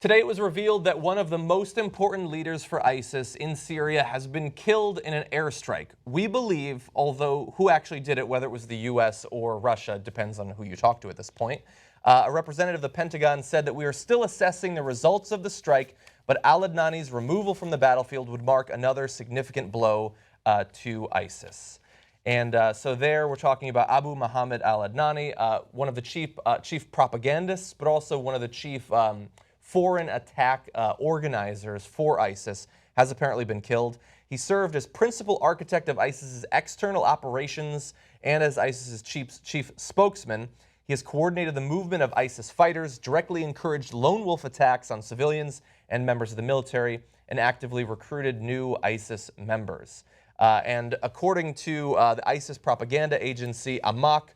Today it was revealed that one of the most important leaders for ISIS in Syria has been killed in an airstrike. We believe, although who actually did it, whether it was the U.S. or Russia, depends on who you talk to at this point. A representative of the Pentagon said that we are still assessing the results of the strike, but al-Adnani's removal from the battlefield would mark another significant blow to ISIS. And so there we're talking about Abu Mohammed al-Adnani, one of the chief propagandists, but also one of the chief foreign attack organizers for ISIS, has apparently been killed. He served as principal architect of ISIS's external operations and as ISIS's chief spokesman. He has coordinated the movement of ISIS fighters, directly encouraged lone wolf attacks on civilians and members of the military, and actively recruited new ISIS members. And according to the ISIS propaganda agency, Aamaq,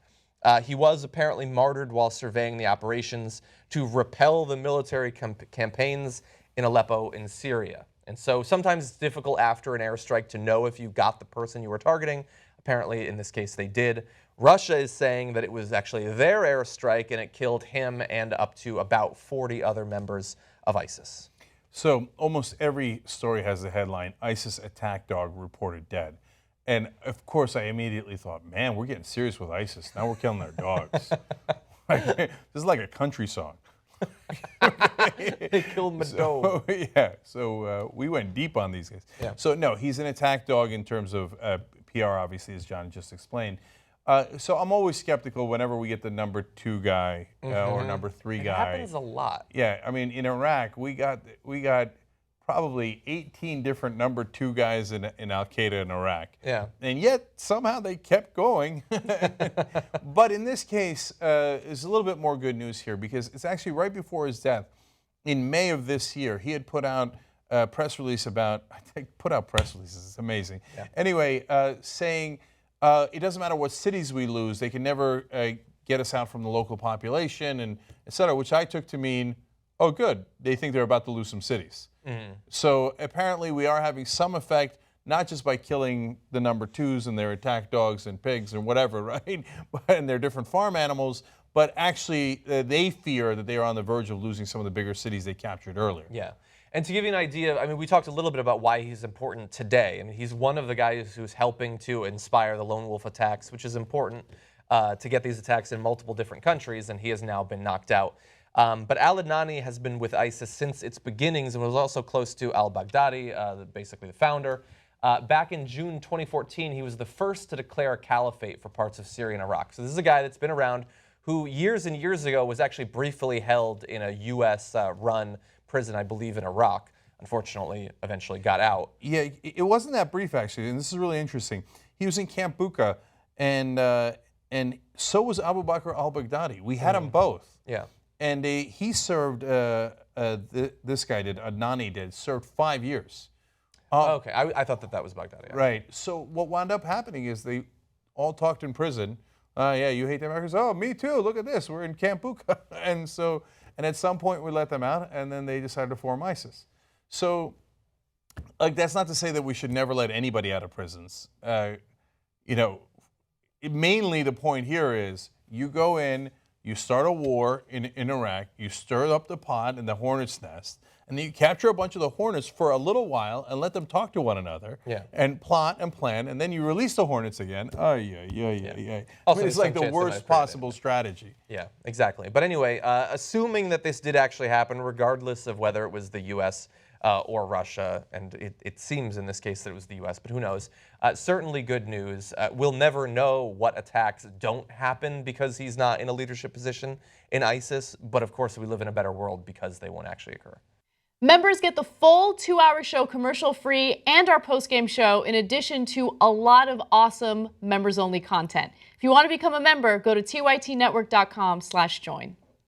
he was apparently martyred while surveying the operations to repel the military campaigns in Aleppo in Syria. And so sometimes it's difficult after an airstrike to know if you got the person you were targeting. Apparently, in this case, they did. Russia is saying that it was actually their airstrike and it killed him and up to about 40 other members of ISIS. So almost every story has the headline, ISIS attack dog reported dead. And of course, I immediately thought, man, we're getting serious with ISIS. Now we're killing their dogs. This is like a country song. They killed my dog. So we went deep on these guys. Yeah. So no, he's an attack dog in terms of PR, obviously, as John just explained. So I'm always skeptical whenever we get the number 2 guy or number 3 guy. It happens a lot. Yeah, I mean, in Iraq, we got probably 18 different number 2 guys in al-Qaeda in Iraq. Yeah. And yet, somehow they kept going. But in this case, there's a little bit more good news here because it's actually right before his death. In May of this year, he had put out a press release about, put out press releases, it's amazing. Yeah. Anyway, saying it doesn't matter what cities we lose, they can never get us out from the local population, and et cetera, which I took to mean, oh good, they think they're about to lose some cities. So apparently we are having some effect, not just by killing the number 2s and their attack dogs and pigs and whatever, right? And their different farm animals, but actually they fear that they are on the verge of losing some of the bigger cities they captured earlier. Yeah. And to give you an idea, I mean, we talked a little bit about why he's important today. I mean, he's one of the guys who's helping to inspire the lone wolf attacks, which is important to get these attacks in multiple different countries, and he has now been knocked out. But al-Adnani has been with ISIS since its beginnings and was also close to al-Baghdadi, basically the founder. Back in June 2014, he was the first to declare a caliphate for parts of Syria and Iraq. So this is a guy that's been around who years and years ago was actually briefly held in a U.S.-run prison, I believe, in Iraq. Unfortunately, eventually got out. Yeah, it wasn't that brief, actually, and this is really interesting. He was in Camp Bucca, and so was Abu Bakr al-Baghdadi. We had them both. Yeah. And he served, this guy did, Adnani did, served 5 years. Okay, I thought that was Baghdadi. Yeah. Right. So what wound up happening is they all talked in prison. Yeah, you hate the Americans? Oh, me too. Look at this. We're in Camp Bucca. And at some point we let them out, and then they decided to form ISIS. So, like, that's not to say that we should never let anybody out of prisons. Mainly the point here is you go in, you start a war in Iraq, you stir up the pot and the hornet's nest, and then you capture a bunch of the hornets for a little while and let them talk to one another and plot and plan, and then you release the hornets again. Also, it's like the worst possible strategy. Yeah, exactly. But anyway, assuming that this did actually happen, regardless of whether it was the U.S. Or Russia, and it seems in this case that it was the U.S., but who knows. Certainly good news. We'll never know what attacks don't happen because he's not in a leadership position in ISIS, but of course we live in a better world because they won't actually occur. Members get the full 2-hour show commercial-free and our post-game show in addition to a lot of awesome members-only content. If you want to become a member, go to tytnetwork.com/join.